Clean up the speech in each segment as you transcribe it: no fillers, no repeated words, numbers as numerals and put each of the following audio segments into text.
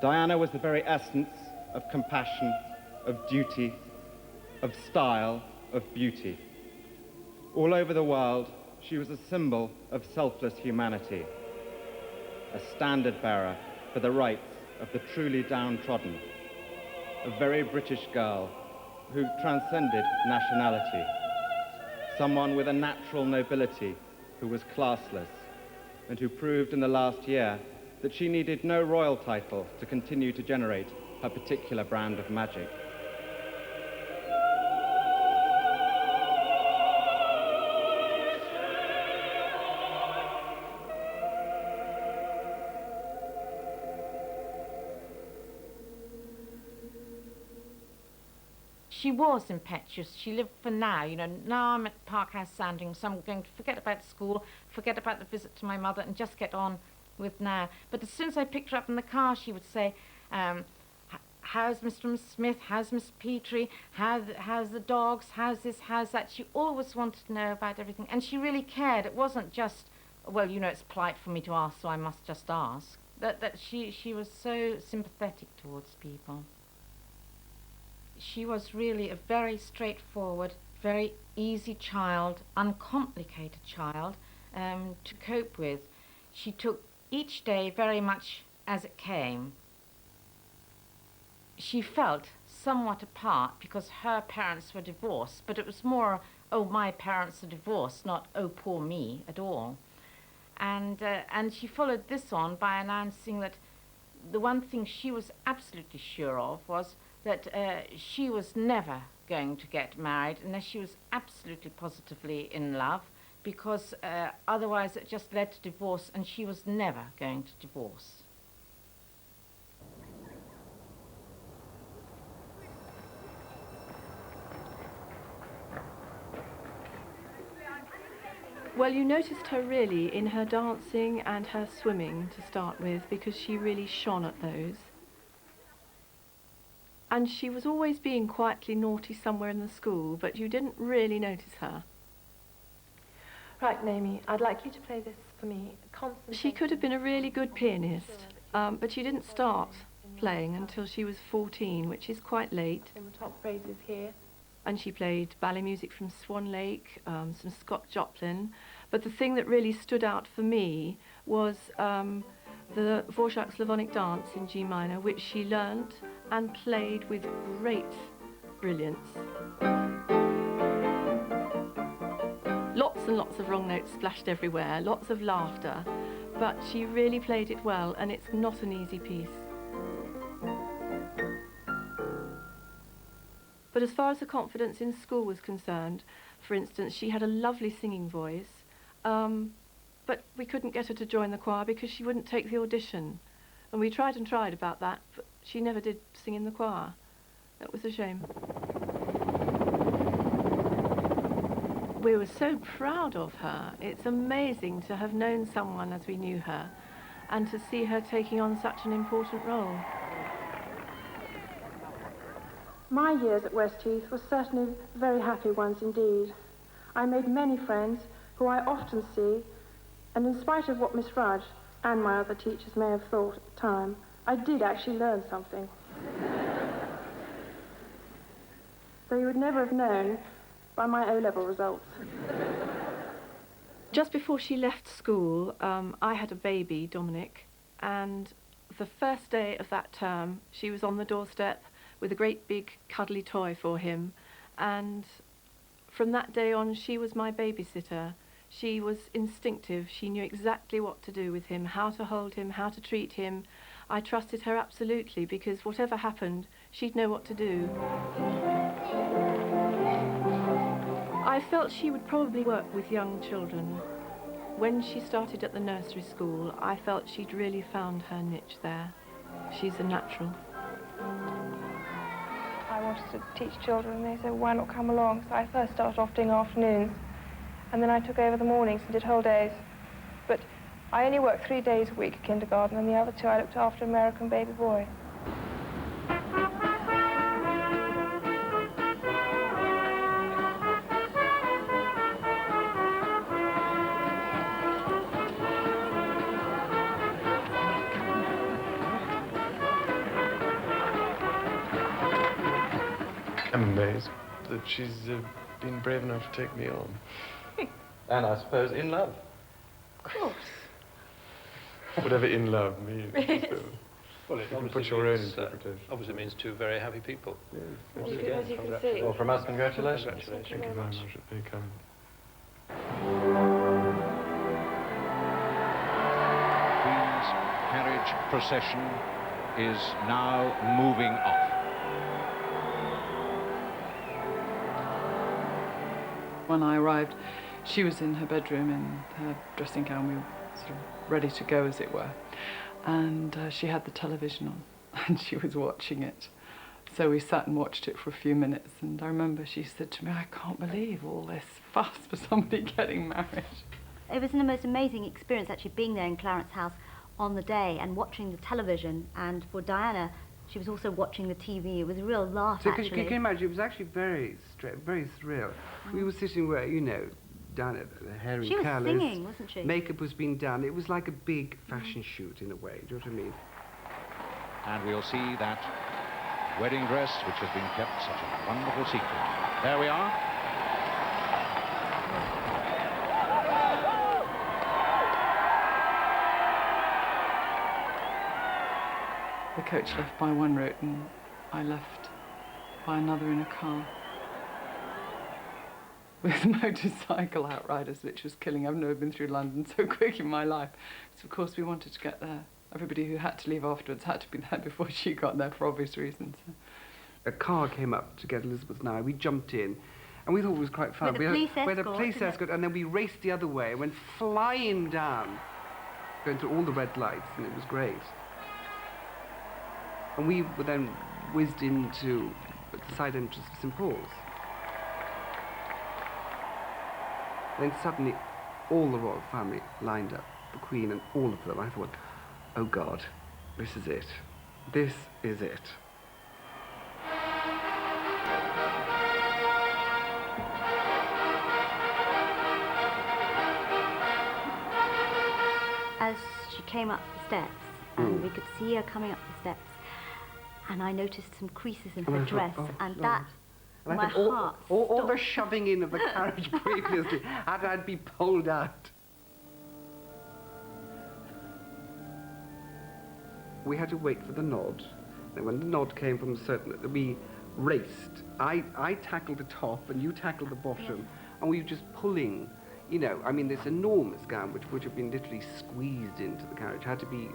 Diana was the very essence of compassion, of duty, of style, of beauty. All over the world, she was a symbol of selfless humanity, a standard-bearer for the rights of the truly downtrodden, a very British girl who transcended nationality, someone with a natural nobility who was classless, and who proved in the last year that she needed no royal title to continue to generate her particular brand of magic. She was impetuous. She lived for now. Now I'm at Parkhouse Sandringham, so I'm going to forget about school, forget about the visit to my mother, and just get on with now. But as soon as I picked her up in the car, she would say, how's Mr. and Miss Smith, how's Miss Petrie, how's the dogs, how's this, how's that. She always wanted to know about everything, and she really cared. It wasn't just, well, it's polite for me to ask, so I must just ask. That she was so sympathetic towards people. She was really a very straightforward, very easy child, uncomplicated child to cope with. She took each day very much as it came. She felt somewhat apart because her parents were divorced, but it was more, oh, my parents are divorced, not, oh, poor me, at all. And she followed this on by announcing that the one thing she was absolutely sure of was that she was never going to get married unless she was absolutely positively in love, because otherwise it just led to divorce, and she was never going to divorce. Well, you noticed her really in her dancing and her swimming to start with, because she really shone at those. And she was always being quietly naughty somewhere in the school, but you didn't really notice her. Right, Naomi, I'd like you to play this for me. She could have been a really good pianist, but she didn't start playing until she was 14, which is quite late. In the top phrases here. And she played ballet music from Swan Lake, some Scott Joplin. But the thing that really stood out for me was the Dvorak's Slavonic Dance in G minor, which she learnt and played with great brilliance. Lots and lots of wrong notes splashed everywhere, lots of laughter, but she really played it well, and it's not an easy piece. But as far as her confidence in school was concerned, for instance, she had a lovely singing voice, but we couldn't get her to join the choir because she wouldn't take the audition. And we tried and tried about that, but she never did sing in the choir. That was a shame. We were so proud of her. It's amazing to have known someone as we knew her and to see her taking on such an important role. My years at Westheath were certainly very happy ones indeed. I made many friends who I often see, and in spite of what Miss Rudge and my other teachers may have thought at the time, I did actually learn something. Though you would never have known by my O-level results. Just before she left school, I had a baby, Dominic, and the first day of that term, she was on the doorstep with a great big cuddly toy for him, and from that day on she was my babysitter. She was instinctive. She knew exactly what to do with him, how to hold him, how to treat him. I trusted her absolutely because whatever happened, she'd know what to do. I felt she would probably work with young children. When she started at the nursery school, I felt she'd really found her niche there. She's a natural. I wanted to teach children, and they said, why not come along? So I first started off doing afternoons, and then I took over the mornings and did whole days. But I only worked 3 days a week at kindergarten, and the other 2 I looked after American baby boy. I'm amazed that she's been brave enough to take me on. And I suppose in love. Of course. Whatever in love means. Well, it You can obviously put your own means, interpretation. obviously means two very happy people. Yes. Once As you again, can see. congratulations. Well, from us, congratulations. Congratulations. Thank you very much. Very kind. Queen's carriage procession is now moving off. When I arrived, she was in her bedroom in her dressing gown. We were sort of ready to go, as it were. And she had the television on, and she was watching it. So we sat and watched it for a few minutes, and I remember she said to me, "I can't believe all this fuss for somebody getting married." It was the most amazing experience actually being there in Clarence House on the day and watching the television. And for Diana, she was also watching the TV. It was a real laugh, So actually. can you imagine? It was actually very surreal. We were sitting where, you know, down at the hair She and was colours. singing, wasn't she? Makeup was being done. It was like a big fashion shoot in a way. Do you know what I mean? And we'll see that wedding dress, which has been kept such a wonderful secret. There we are. The coach left by one route, and I left by another in a car. With motorcycle outriders, which was killing. I've never been through London so quick in my life. So, of course, we wanted to get there. Everybody who had to leave afterwards had to be there before she got there for obvious reasons. A car came up to get Elizabeth and I. We jumped in, and we thought it was quite fun. With a police we had a escort, police isn't it? escort, and then we raced the other way and went flying down, going through all the red lights, and it was great. And we were then whizzed into the side entrance of St Paul's. Then suddenly, all the royal family lined up, the Queen and all of them. I thought, oh God, this is it. This is it. As she came up the steps, and we could see her coming up the steps, and I noticed some creases in And her I thought, dress, oh, and Lord. that, And my I think heart all the stopped. shoving in of the carriage previously had I'd be pulled out. We had to wait for the nod. And when the nod came from certain, we raced. I tackled the top and you tackled the bottom, and we were just pulling. You know, I mean, this enormous gown, which would have been literally squeezed into the carriage, had to be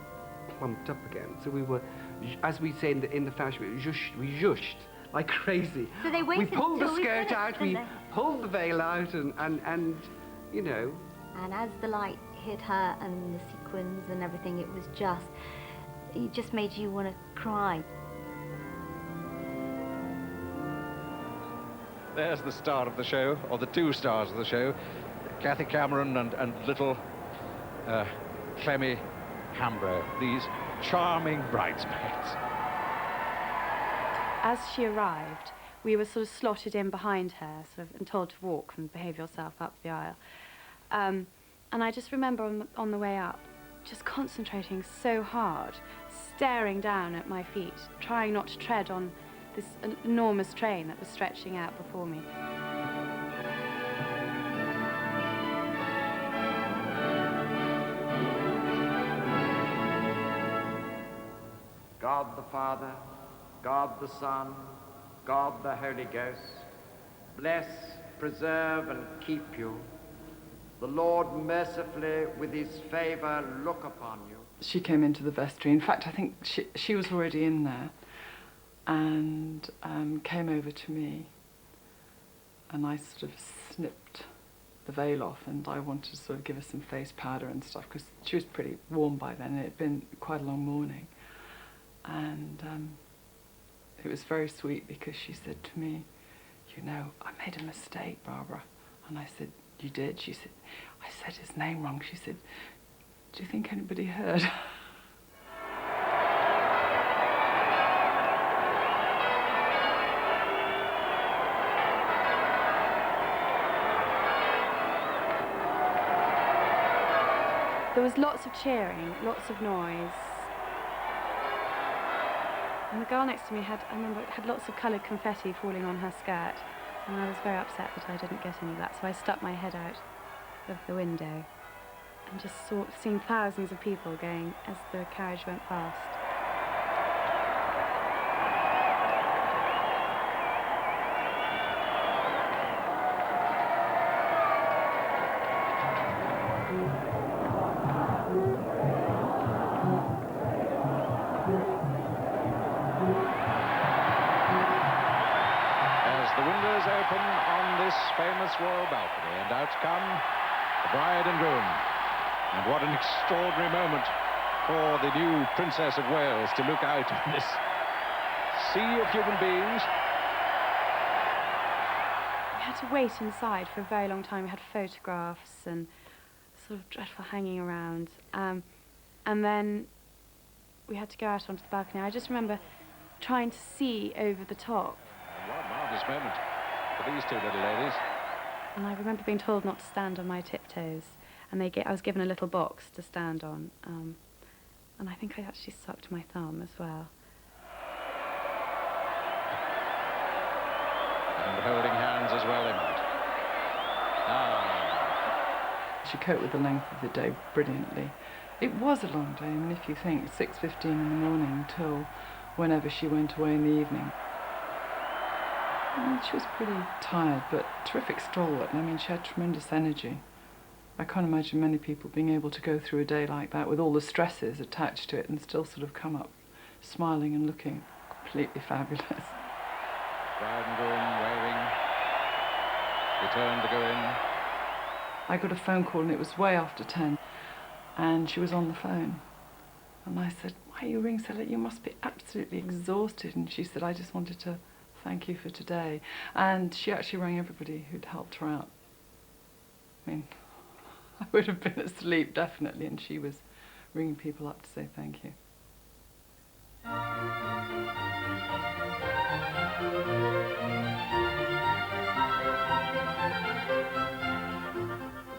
plumped up again. So we were, as we say in the fashion, we zhushed like crazy. So they We waited pulled the until we skirt finished, out, didn't we they? pulled the veil out, and you know. And as the light hit her and the sequins and everything, it just made you want to cry. There's the star of the show, or the two stars of the show, Kathy Cameron and little Clemmy Hambro, these charming bridesmaids. As she arrived, we were sort of slotted in behind her, and told to walk and behave yourself up the aisle. And I just remember on the way up, just concentrating so hard, staring down at my feet, trying not to tread on this enormous train that was stretching out before me. God the Father, God the Son, God the Holy Ghost, bless, preserve, and keep you. The Lord mercifully, with his favour, look upon you. She came into the vestry. In fact, I think she was already in there, and came over to me, and I sort of snipped the veil off, and I wanted to sort of give her some face powder and stuff, because she was pretty warm by then, and it had been quite a long morning. And it was very sweet, because she said to me, "You know, I made a mistake, Barbara." And I said, "You did?" She said, "I said his name wrong." She said, "Do you think anybody heard?" There was lots of cheering, lots of noise. And the girl next to me I remember it had lots of coloured confetti falling on her skirt, and I was very upset that I didn't get any of that, so I stuck my head out of the window and just seeing thousands of people going as the carriage went past. Open on this famous royal balcony, and out come the bride and groom. And what an extraordinary moment for the new Princess of Wales to look out on this sea of human beings. We had to wait inside for a very long time. We had photographs and sort of dreadful hanging around. And then we had to go out onto the balcony. I just remember trying to see over the top. What a marvellous moment for these two little ladies. And I remember being told not to stand on my tiptoes, and I was given a little box to stand on, and I think I actually sucked my thumb as well. And holding hands as well, they might. She coped with the length of the day brilliantly. It was a long day. I mean, if you think 6:15 in the morning till whenever she went away in the evening. She was pretty tired, but terrific stalwart. I mean, she had tremendous energy. I can't imagine many people being able to go through a day like that with all the stresses attached to it and still sort of come up smiling and looking completely fabulous. Bride and groom waving. They turned to go in. I got a phone call, and it was way after 10, and she was on the phone. And I said, "Why are you ringing so late? You must be absolutely exhausted." And she said, "I just wanted to thank you for today." And she actually rang everybody who'd helped her out. I mean, I would have been asleep, definitely, and she was ringing people up to say thank you.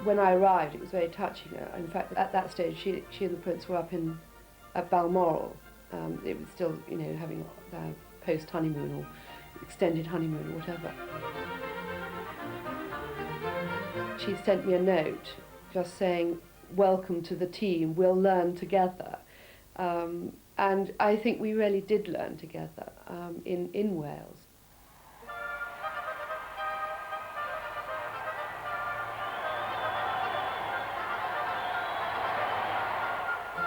When I arrived, it was very touching. In fact, at that stage, she and the Prince were up at Balmoral. It was still, you know, having their post-honeymoon or extended honeymoon or whatever. She sent me a note just saying, "Welcome to the team, we'll learn together." And I think we really did learn together in Wales.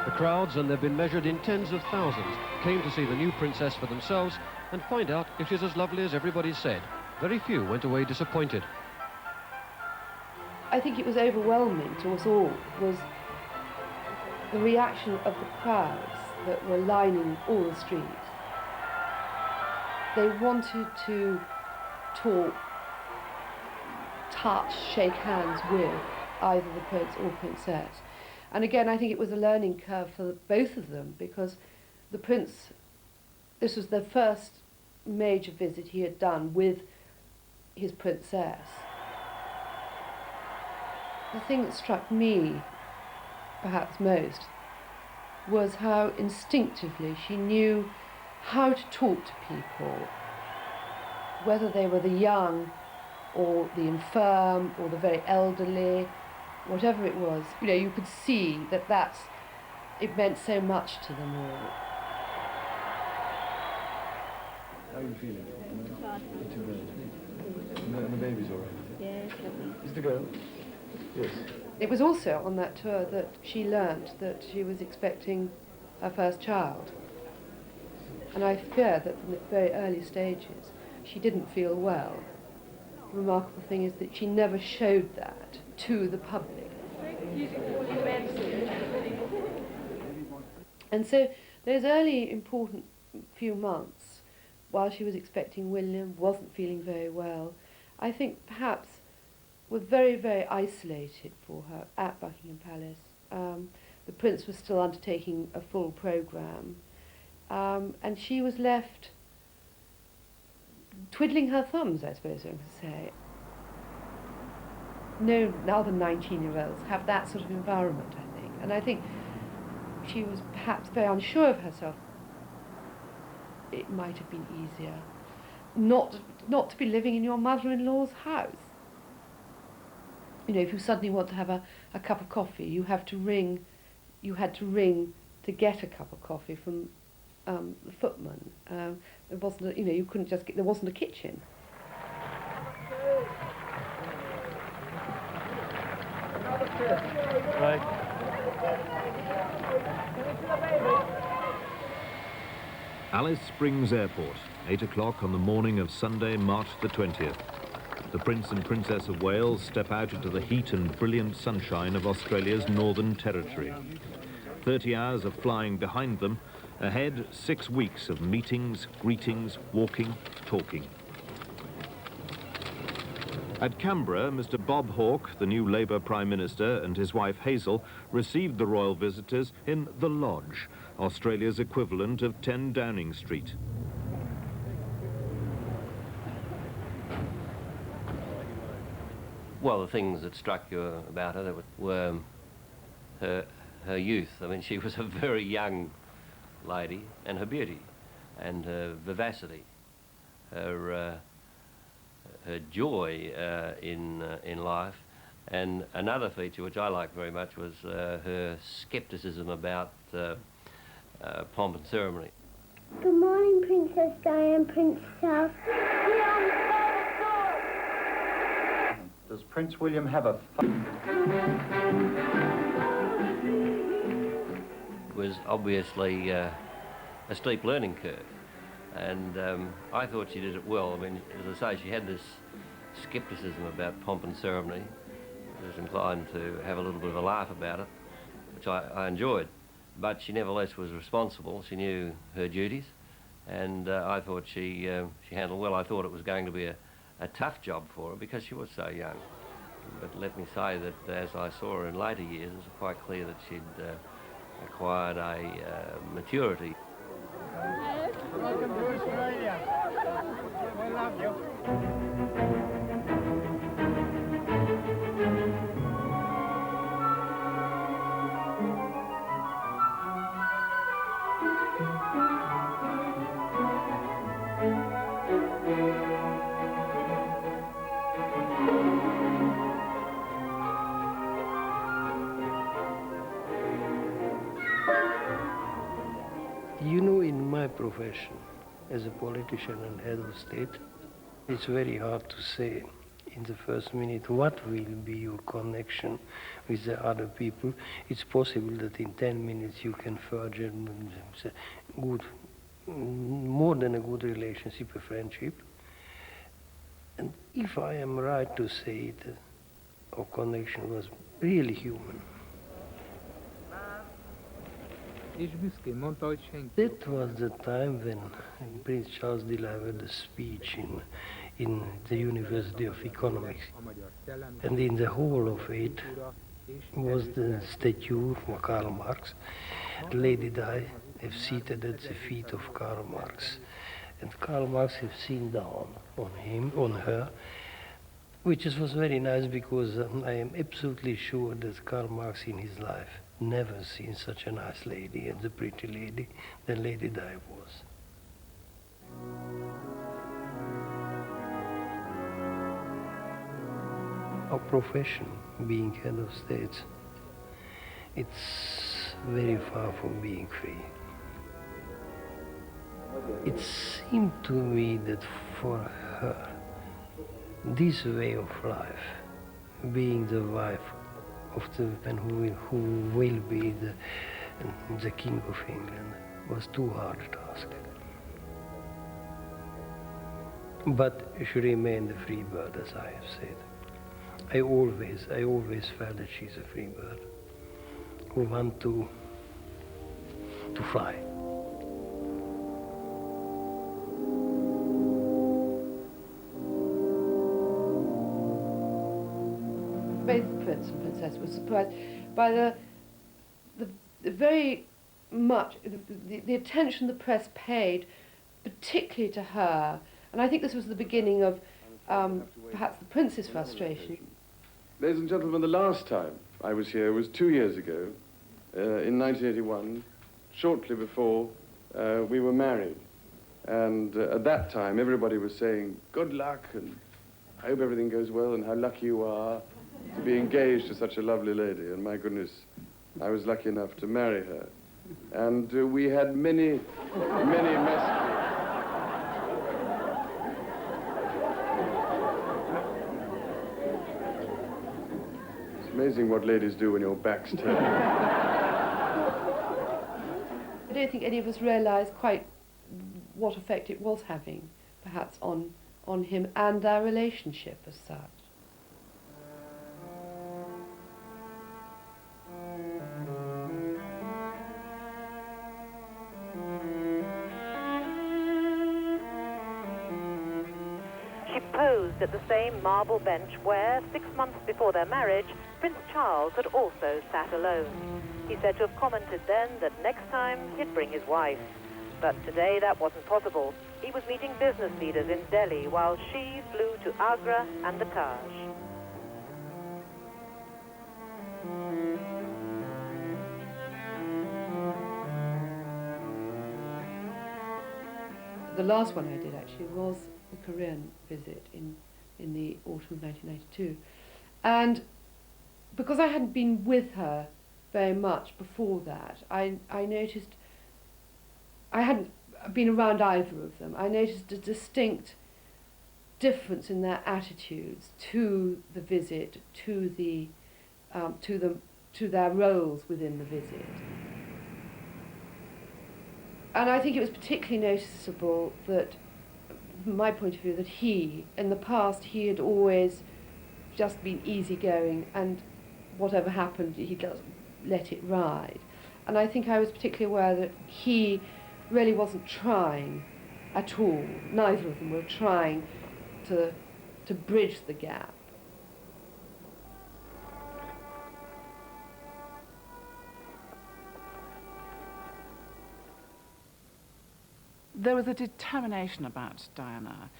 The crowds, and they've been measured in tens of thousands, came to see the new princess for themselves and find out if she's as lovely as everybody said. Very few went away disappointed. I think it was overwhelming to us all, was the reaction of the crowds that were lining all the streets. They wanted to talk, touch, shake hands with either the prince or princess. And again, I think it was a learning curve for both of them, because the prince, this was the first major visit he had done with his princess. The thing that struck me, perhaps most, was how instinctively she knew how to talk to people, whether they were the young or the infirm or the very elderly, whatever it was. You know, you could see that it meant so much to them all. How are you feeling? Not too bad. And the baby's all right? Yes. Is the girl? Yes. It was also on that tour that she learnt that she was expecting her first child. And I fear that in the very early stages, she didn't feel well. The remarkable thing is that she never showed that to the public. And so those early important few months, while she was expecting William, wasn't feeling very well, I think perhaps were very, very isolated for her at Buckingham Palace. The Prince was still undertaking a full programme, and she was left twiddling her thumbs, I suppose I'm going to say. No other 19-year-olds have that sort of environment, I think. And I think she was perhaps very unsure of herself. it might have been easier not to be living in your mother-in-law's house. You know, if you suddenly want to have a cup of coffee, you had to ring to get a cup of coffee from the footman. There wasn't, you couldn't just get, there wasn't a kitchen. Right. Alice Springs Airport, 8 o'clock on the morning of Sunday, March the 20th. The Prince and Princess of Wales step out into the heat and brilliant sunshine of Australia's Northern Territory. 30 hours of flying behind them, ahead 6 weeks of meetings, greetings, walking, talking. At Canberra, Mr. Bob Hawke, the new Labour Prime Minister, and his wife Hazel received the royal visitors in The Lodge, Australia's equivalent of 10 Downing Street. Well, the things that struck you about her were her youth. I mean, she was a very young lady, and her beauty, and her vivacity, her joy in life. And another feature which I liked very much was her scepticism about pomp and ceremony. Good morning, Princess Diane, Prince Charles. Does Prince William have a... It was obviously a steep learning curve, and I thought she did it well. I mean, as I say, she had this scepticism about pomp and ceremony. I was inclined to have a little bit of a laugh about it, which I enjoyed. But she nevertheless was responsible. She knew her duties, and I thought she handled well. I thought it was going to be a tough job for her because she was so young. But let me say that as I saw her in later years, it was quite clear that she'd acquired a maturity. Welcome to Australia. We love you. You know, in my profession, as a politician and head of state, it's very hard to say in the first minute what will be your connection with the other people. It's possible that in 10 minutes you can forge a good, more than a good relationship, a friendship. And if I am right to say it, our connection was really human. That was the time when Prince Charles delivered a speech in the University of Economics. And in the hall of it was the statue of Karl Marx. Lady Di have seated at the feet of Karl Marx. And Karl Marx have seen down on her, which was very nice because I am absolutely sure that Karl Marx in his life never seen such a nice lady and a pretty lady than Lady Di was. Our profession, being head of state, it's very far from being free. It seemed to me that for her, this way of life, being the wife of the man who will be the King of England, was too hard a task. But she remained a free bird, as I have said. I always felt that she's a free bird who wants to fly. Both the Prince and Princess were surprised by the very much the attention the press paid, particularly to her. And I think this was the beginning of perhaps the Prince's frustration. Ladies and gentlemen, the last time I was here was 2 years ago, in 1981, shortly before we were married. And at that time, everybody was saying, good luck, and I hope everything goes well, and how lucky you are to be engaged to such a lovely lady. And my goodness, I was lucky enough to marry her. And we had many, many messages. It's amazing what ladies do when your back's turned. I don't think any of us realised quite what effect it was having, perhaps, on him and their relationship as such. She posed at the same marble bench where, 6 months before their marriage, Prince Charles had also sat alone. He said to have commented then that next time he'd bring his wife. But today that wasn't possible. He was meeting business leaders in Delhi while she flew to Agra and the Taj. The last one I did actually was the Korean visit in the autumn of 1992. And because I hadn't been with her very much before that, I noticed, I hadn't been around either of them, I noticed a distinct difference in their attitudes to the visit, to their roles within the visit. And I think it was particularly noticeable that, from my point of view, that he, in the past, he had always just been easygoing, and whatever happened, he just let it ride. And I think I was particularly aware that he really wasn't trying at all. Neither of them were trying to bridge the gap. There was a determination about Diana,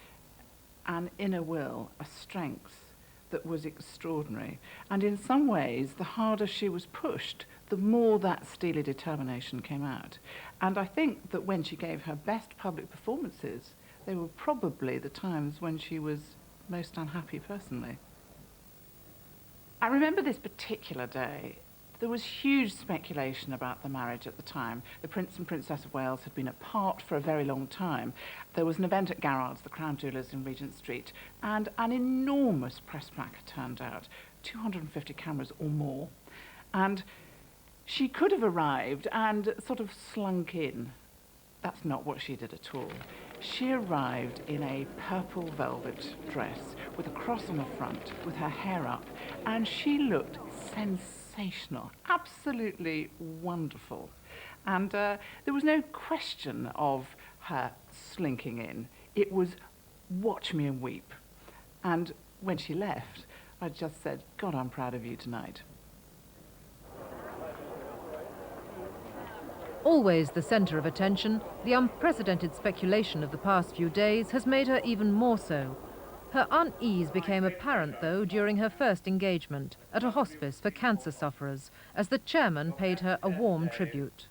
an inner will, a strength that was extraordinary. And in some ways, the harder she was pushed, the more that steely determination came out. And I think that when she gave her best public performances, they were probably the times when she was most unhappy personally. I remember this particular day. There was huge speculation about the marriage at the time. The Prince and Princess of Wales had been apart for a very long time. There was an event at Garrard's, the Crown Jewellers in Regent Street, and an enormous press pack had turned out, 250 cameras or more. And she could have arrived and sort of slunk in. That's not what she did at all. She arrived in a purple velvet dress with a cross on the front, with her hair up, and she looked sensational, absolutely wonderful. And there was no question of her slinking in. It was watch me and weep. And when she left, I just said, God, I'm proud of you tonight. Always the centre of attention, the unprecedented speculation of the past few days has made her even more so. Her unease became apparent, though, during her first engagement at a hospice for cancer sufferers, as the chairman paid her a warm tribute.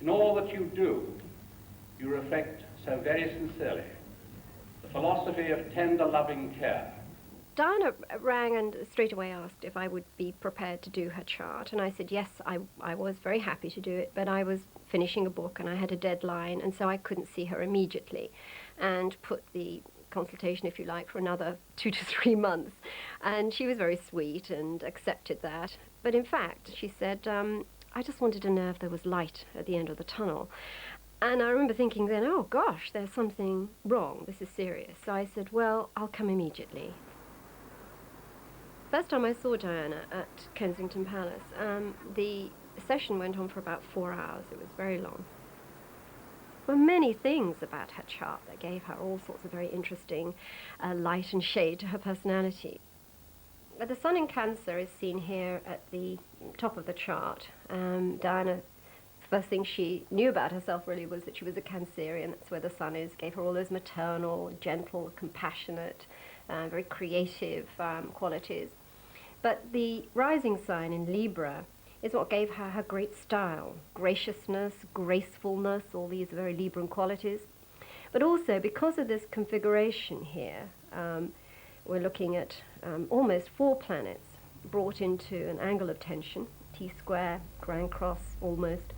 In all that you do, you reflect so very sincerely the philosophy of tender, loving care. Diana rang and straight away asked if I would be prepared to do her chart, and I said yes, I was very happy to do it, but I was finishing a book and I had a deadline, and so I couldn't see her immediately, and put the consultation, if you like, for another 2 to 3 months. And she was very sweet and accepted that. But in fact, she said, I just wanted to know if there was light at the end of the tunnel. And I remember thinking then, oh gosh, there's something wrong, this is serious. So I said, well, I'll come immediately. First time I saw Diana at Kensington Palace, the session went on for about 4 hours. It was very long. There were many things about her chart that gave her all sorts of very interesting light and shade to her personality. The sun in Cancer is seen here at the top of the chart. Diana, the first thing she knew about herself really was that she was a Cancerian. That's where the sun is. Gave her all those maternal, gentle, compassionate, very creative qualities. But the rising sign in Libra is what gave her her great style, graciousness, gracefulness, all these very Libran qualities. But also, because of this configuration here, we're looking at almost 4 planets brought into an angle of tension, T-square, grand cross, almost.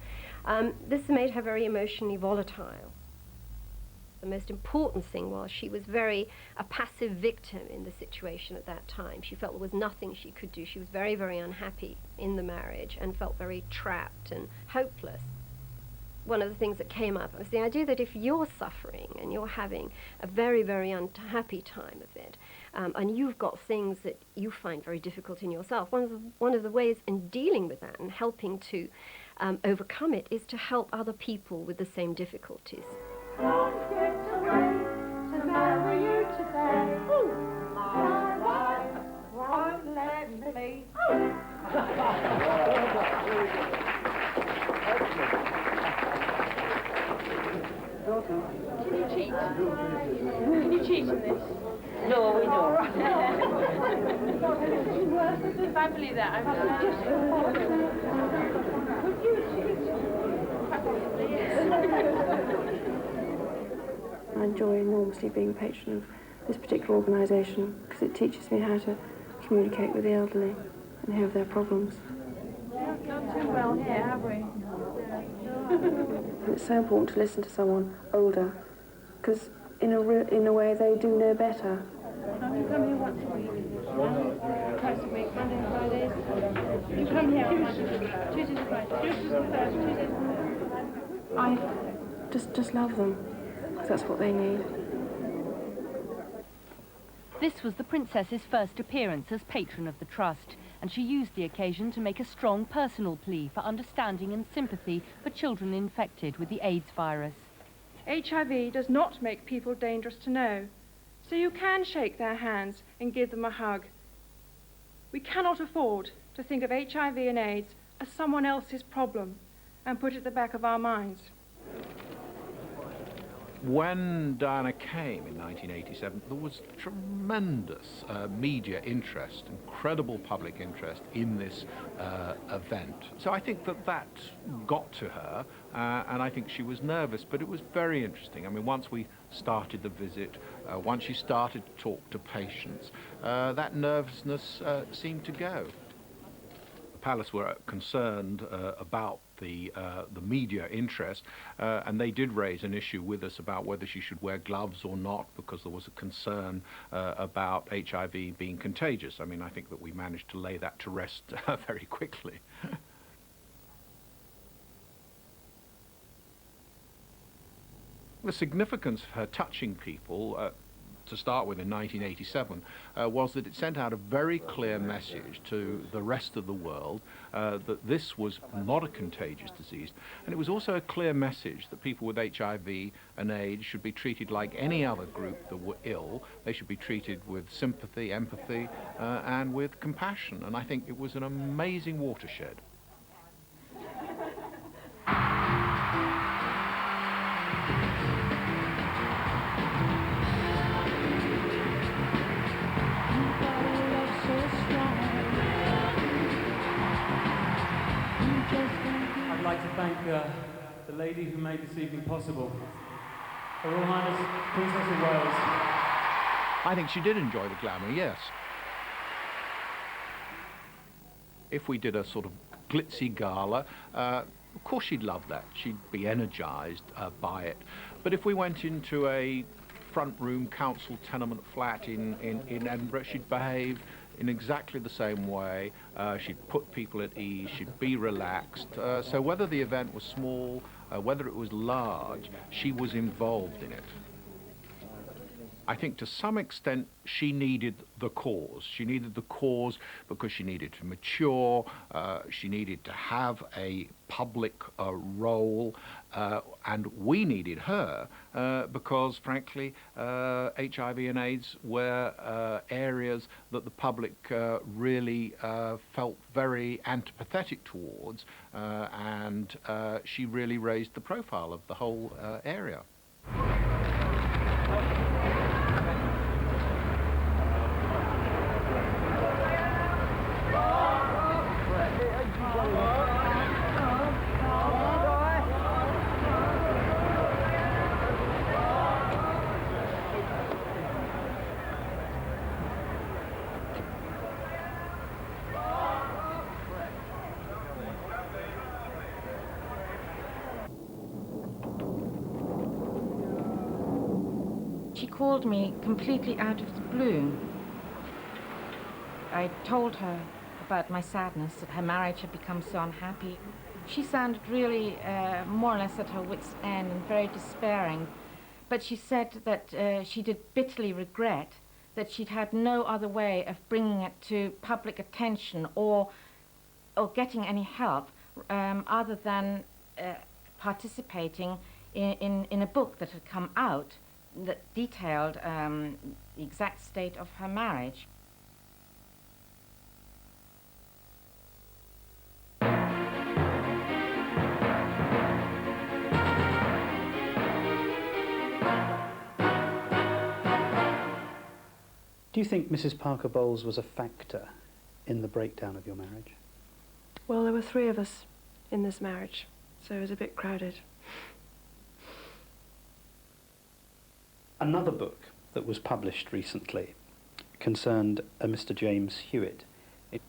This made her very emotionally volatile. The most important thing was she was very a passive victim in the situation at that time. She felt there was nothing she could do. She was very, very unhappy in the marriage and felt very trapped and hopeless. One of the things that came up was the idea that if you're suffering and you're having a very, very unhappy time of it, and you've got things that you find very difficult in yourself, one of the ways in dealing with that and helping to overcome it is to help other people with the same difficulties. Can you cheat? Can you cheat in this? No, we don't. If I believe that, I I enjoy enormously being a patron of this particular organisation because it teaches me how to communicate with the elderly and hear of their problems. Not too well here, have we? And it's so important to listen to someone older because in a way they do know better. You come here once a week, twice a week, Monday and Fridays. You come here on Monday, Tuesdays and Fridays, Tuesdays and Thursdays, Tuesdays and Thursdays. I just love them because that's what they need. This was the Princess's first appearance as patron of the Trust, and she used the occasion to make a strong personal plea for understanding and sympathy for children infected with the AIDS virus. HIV does not make people dangerous to know, so you can shake their hands and give them a hug. We cannot afford to think of HIV and AIDS as someone else's problem and put it at the back of our minds. When Diana came in 1987, there was tremendous media interest, incredible public interest in this event. So I think that got to her, and I think she was nervous, but it was very interesting. I mean, once we started the visit, once she started to talk to patients, that nervousness seemed to go. The palace were concerned about the media interest, and they did raise an issue with us about whether she should wear gloves or not, because there was a concern about HIV being contagious. I mean, I think that we managed to lay that to rest very quickly. The significance of her touching people, to start with in 1987, was that it sent out a very clear message to the rest of the world that this was not a contagious disease, and it was also a clear message that people with HIV and AIDS should be treated like any other group that were ill. They should be treated with sympathy, empathy, and with compassion, and I think it was an amazing watershed. I'd like to thank the lady who made this evening possible, Her Royal Highness Princess of Wales. I think she did enjoy the glamour, yes. If we did a sort of glitzy gala, of course she'd love that. She'd be energised by it. But if we went into a front room council tenement flat in Edinburgh, she'd behave in exactly the same way. She'd put people at ease, she'd be relaxed. So whether the event was small, whether it was large, she was involved in it. I think to some extent she needed the cause. She needed the cause because she needed to mature, she needed to have a public role, and we needed her because, frankly, HIV and AIDS were areas that the public really felt very antipathetic towards, and she really raised the profile of the whole area. called me completely out of the blue. I told her about my sadness, that her marriage had become so unhappy. She sounded really more or less at her wit's end and very despairing. But she said that she did bitterly regret that she'd had no other way of bringing it to public attention or getting any help other than participating in a book that had come out that detailed the exact state of her marriage. Do you think Mrs. Parker Bowles was a factor in the breakdown of your marriage? Well, there were 3 of us in this marriage, so it was a bit crowded. Another book that was published recently concerned a Mr. James Hewitt.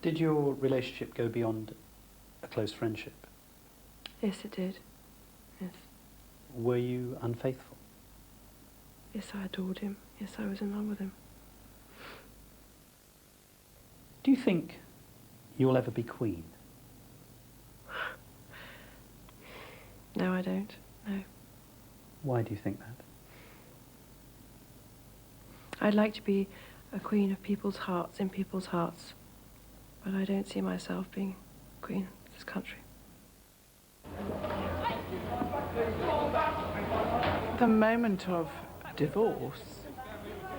Did your relationship go beyond a close friendship? Yes, it did. Yes. Were you unfaithful? Yes, I adored him. Yes, I was in love with him. Do you think you'll ever be Queen? No, I don't. No. Why do you think that? I'd like to be a queen of people's hearts, in people's hearts. But I don't see myself being queen of this country. The moment of divorce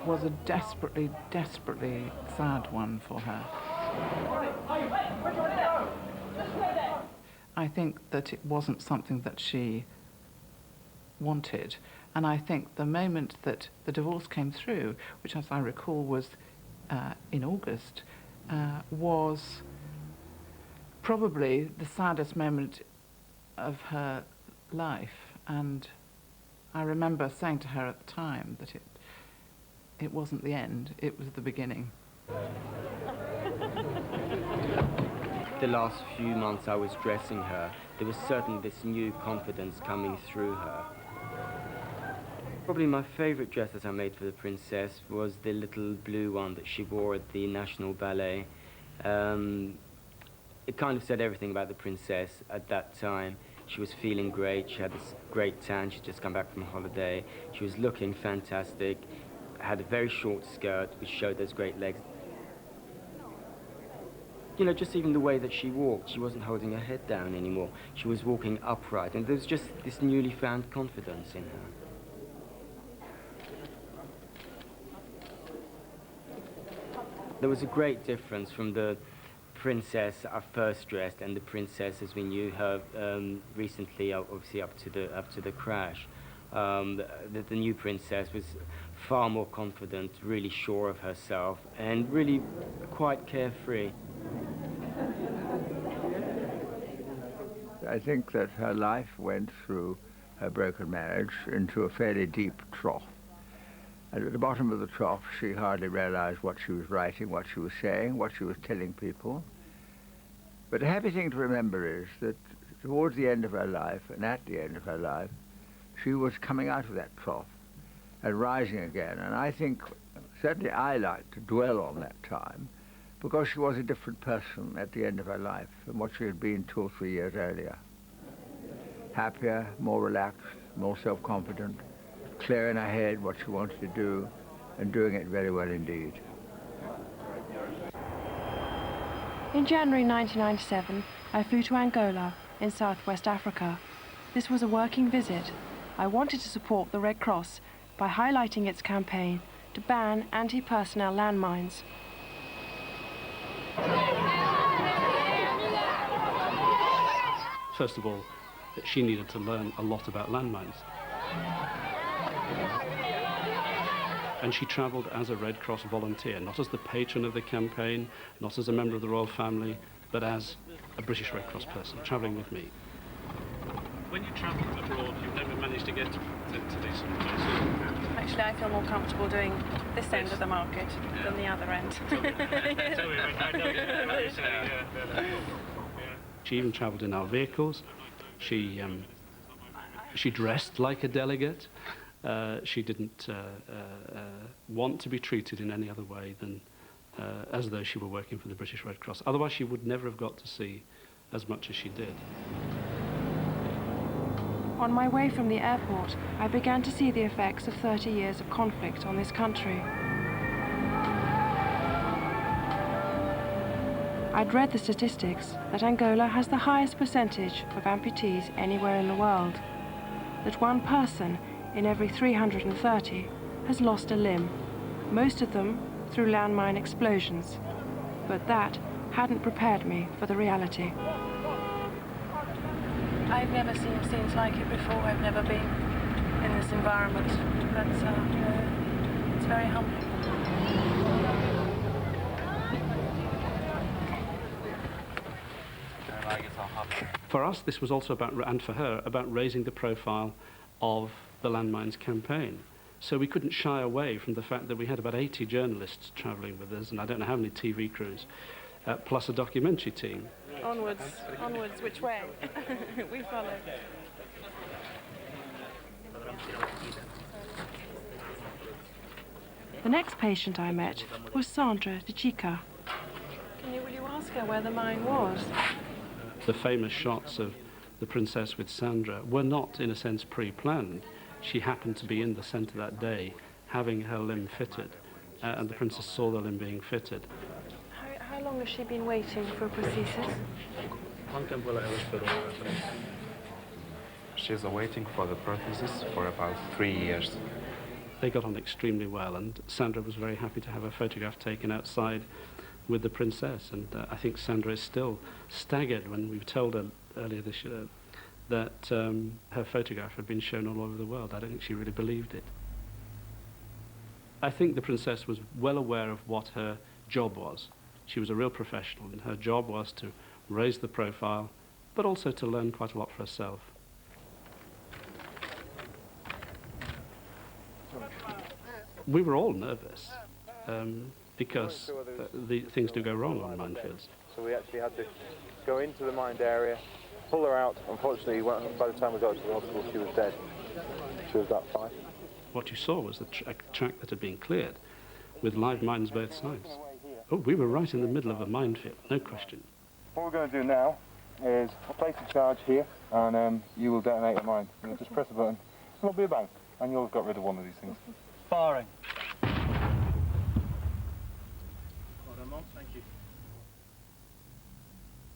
was a desperately, desperately sad one for her. I think that it wasn't something that she wanted, and I think the moment that the divorce came through, which as I recall was in August, was probably the saddest moment of her life. And I remember saying to her at the time that it wasn't the end, it was the beginning. The last few months I was dressing her, there was certainly this new confidence coming through her. Probably my favourite dress that I made for the princess was the little blue one that she wore at the National Ballet. It kind of said everything about the princess at that time. She was feeling great, she had this great tan, she'd just come back from holiday. She was looking fantastic, had a very short skirt which showed those great legs. You know, just even the way that she walked, she wasn't holding her head down anymore. She was walking upright, and there was just this newly found confidence in her. There was a great difference from the princess I first dressed and the princess as we knew her recently, obviously up to the crash. The new princess was far more confident, really sure of herself, and really quite carefree. I think that her life went through her broken marriage into a fairly deep trough. And at the bottom of the trough, she hardly realized what she was writing, what she was saying, what she was telling people. But the happy thing to remember is that towards the end of her life, and at the end of her life, she was coming out of that trough and rising again. And I think, certainly I like to dwell on that time, because she was a different person at the end of her life from what she had been 2 or 3 years earlier. Happier, more relaxed, more self-confident, clear in her head what she wanted to do, and doing it very well indeed. In January 1997, I flew to Angola in southwest Africa. This was a working visit. I wanted to support the Red Cross by highlighting its campaign to ban anti-personnel landmines. First of all, that she needed to learn a lot about landmines. And she travelled as a Red Cross volunteer, not as the patron of the campaign, not as a member of the royal family, but as a British Red Cross person, travelling with me. When you travel abroad, you've never managed to get to these sort of places? Actually, I feel more comfortable doing this end of the market than the other end. She even travelled in our vehicles. She dressed like a delegate. She didn't want to be treated in any other way than as though she were working for the British Red Cross. Otherwise, she would never have got to see as much as she did. On my way from the airport, I began to see the effects of 30 years of conflict on this country. I'd read the statistics that Angola has the highest percentage of amputees anywhere in the world, that 1 person in every 330 has lost a limb, most of them through landmine explosions. But that hadn't prepared me for the reality. I've never seen scenes like it before. I've never been in this environment, but it's very humbling. For us, this was also about, and for her, about raising the profile of the landmines campaign. So we couldn't shy away from the fact that we had about 80 journalists travelling with us, and I don't know how many TV crews, plus a documentary team. Onwards, onwards, which way? We follow. The next patient I met was Sandra de Chica. Will you ask her where the mine was? The famous shots of the princess with Sandra were not, in a sense, pre-planned. She happened to be in the centre that day, having her limb fitted, and the princess saw the limb being fitted. How long has she been waiting for a prosthesis? She's waiting for the prosthesis for about 3 years. They got on extremely well, and Sandra was very happy to have a photograph taken outside with the princess, and I think Sandra is still staggered when we told her earlier this year that her photograph had been shown all over the world. I don't think she really believed it. I think the princess was well aware of what her job was. She was a real professional, and her job was to raise the profile, but also to learn quite a lot for herself. We were all nervous because the things do go wrong on minefields. So we actually had to go into the mined area, pull her out. Unfortunately, by the time we got to the hospital, she was dead. She was about 5. What you saw was a track that had been cleared with live mines both sides. Oh, we were right in the middle of a minefield, no question. What we're going to do now is place a charge here, and you will detonate a mine. You'll just press a button, it'll be a bang, and you'll have got rid of one of these things. Firing.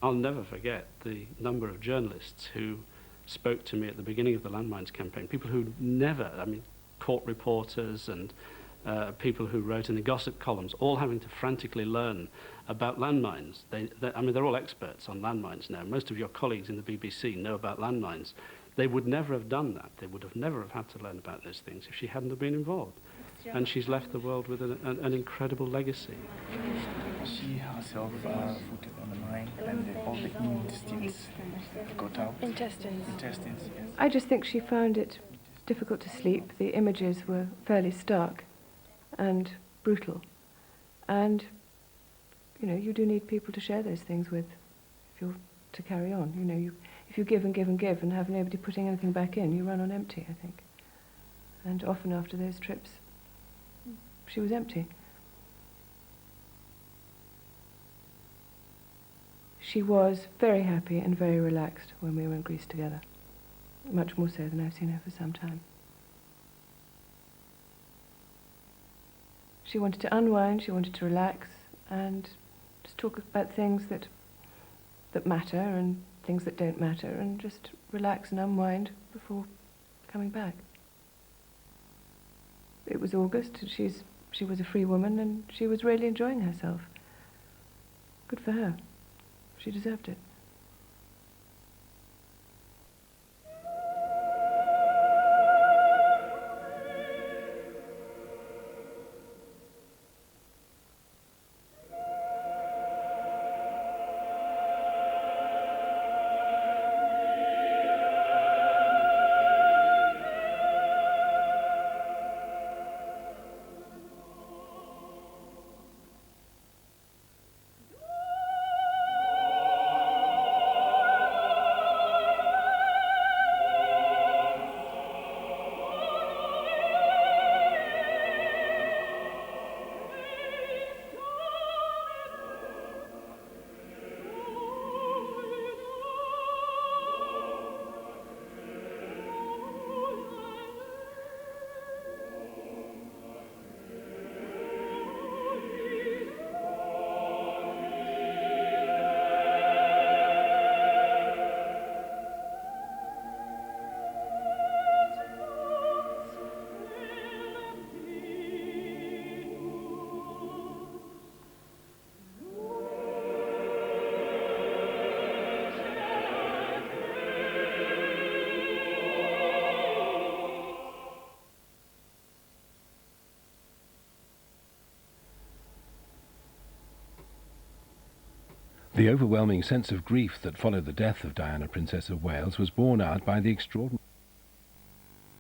I'll never forget the number of journalists who spoke to me at the beginning of the landmines campaign, people who never, court reporters and people who wrote in the gossip columns, all having to frantically learn about landmines. They're all experts on landmines now. Most of your colleagues in the BBC know about landmines. They would never have done that. They would have never have had to learn about those things if she hadn't have been involved. And she's left the world with an incredible legacy. She herself put it on the mine, and all the intestines got out. Intestines, yes. I just think she found it difficult to sleep. The images were fairly stark and brutal. And, you do need people to share those things with if you're to carry on. If you give and give and give and have nobody putting anything back in, you run on empty, I think. And often after those trips, she was empty. She was very happy and very relaxed when we were in Greece together, much more so than I've seen her for some time. She wanted to unwind, she wanted to relax, and just talk about things that matter and things that don't matter, and just relax and unwind before coming back. It was August, she was a free woman, and she was really enjoying herself. Good for her. She deserved it. The overwhelming sense of grief that followed the death of Diana, Princess of Wales, was borne out by the extraordinary